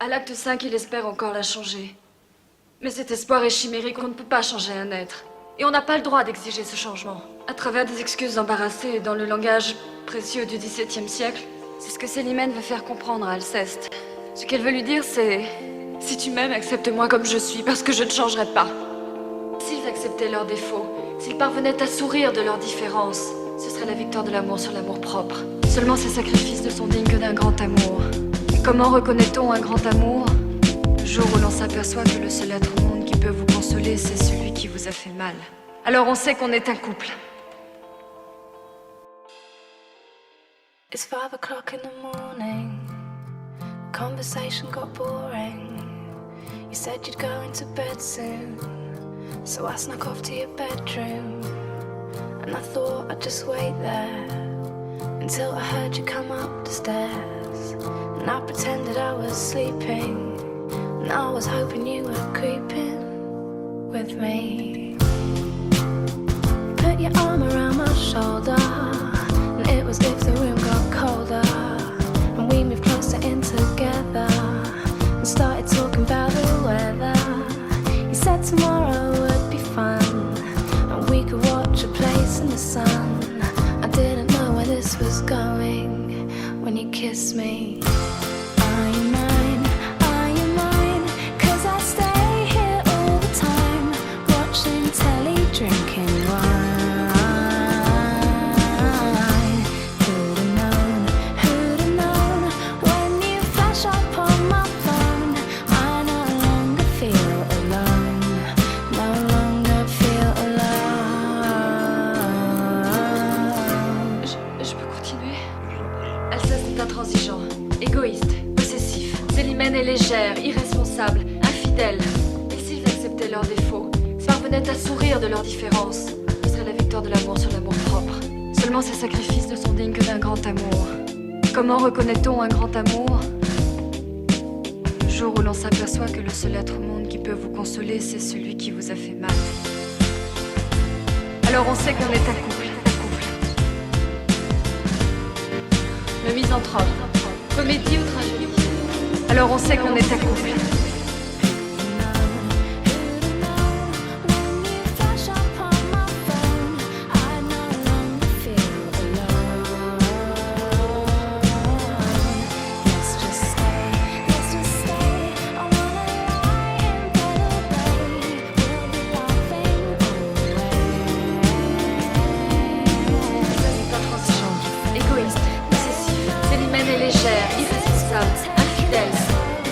À l'acte 5, il espère encore la changer. Mais cet espoir est chimérique, on ne peut pas changer un être. Et on n'a pas le droit d'exiger ce changement. À travers des excuses embarrassées et dans le langage précieux du XVIIe siècle, c'est ce que Célimène veut faire comprendre à Alceste. Ce qu'elle veut lui dire, c'est... Si tu m'aimes, accepte-moi comme je suis, parce que je ne changerai pas. S'ils acceptaient leurs défauts, s'ils parvenaient à sourire de leurs différences, ce serait la victoire de l'amour sur l'amour-propre. Seulement ces sacrifices ne sont dignes que d'un grand amour. Et comment reconnaît-on un grand amour? Le jour où l'on s'aperçoit que le seul être au monde qui peut vous consoler, c'est celui qui vous a fait mal. Alors on sait qu'on est un couple. It's 5 o'clock in the morning. Conversation got boring. You said you'd go into bed soon, so I snuck off to your bedroom. And I thought I'd just wait there until I heard you come up the stairs. And I pretended I was sleeping, and I was hoping you were creeping with me. Put your arm around my shoulder, and it was if the room got colder. And we moved closer in together and started talking about the weather. You said tomorrow would be fun, and we could watch a place in the sun. I didn't know where this was going when you kissed me. Are you mine? Are you mine? 'Cause I stay here all the time, watching telly, drinking wine. Who'd have known when you flash up on my phone? I no longer feel alone, no longer feel alone. Je peux continuer? Alceste est intransigeant, égoïste, possessif. Célimène est légère, irresponsable, infidèle. Et s'ils acceptaient leurs défauts, parvenaient à sourire de leurs différences, ce serait la victoire de l'amour sur l'amour-propre. Seulement ces sacrifices ne sont dignes que d'un grand amour. Comment reconnaît-on un grand amour? Le jour où l'on s'aperçoit que le seul être au monde qui peut vous consoler, c'est celui qui vous a fait mal. Alors on sait qu'on est un couple. Le misanthrope, comédie ou tragédie? Alors on sait qu'on est un couple. Irresponsable, infidèle.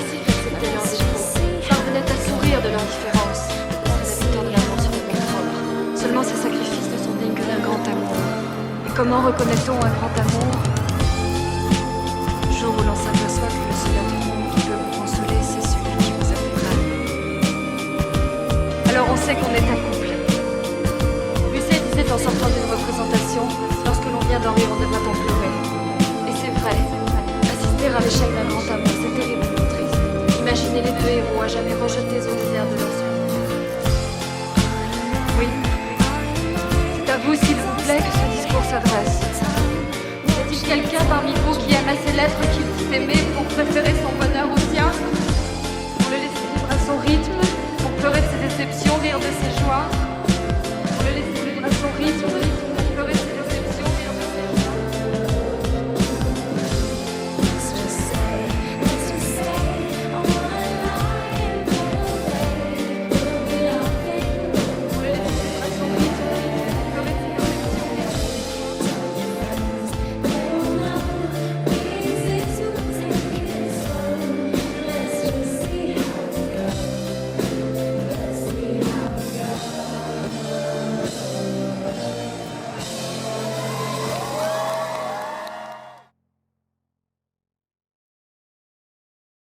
S'ils acceptaient leurs défauts, parvenaient à sourire de leurs différences, ce serait la victoire de l'amour sur l'amour-propre. Seulement ces sacrifices ne sont dignes que d'un grand amour. Et comment reconnaît-on un grand amour? Le jour où l'on s'aperçoit que le seul être au monde qui peut vous consoler, c'est celui qui vous a fait mal. Alors on sait qu'on est un couple. Musset disait en sortant d'une représentation, lorsque l'on vient d'en rire, on devrait en pleurer. Et c'est vrai. À l'échec d'un grand amour, c'est terriblement triste. Imaginez les deux héros à jamais rejetés au désert de leur solitude. Oui, c'est à vous, s'il vous plaît, que ce discours s'adresse. Y a-t-il quelqu'un parmi vous qui aime assez l'être qu'il dit aimer pour préférer son bonheur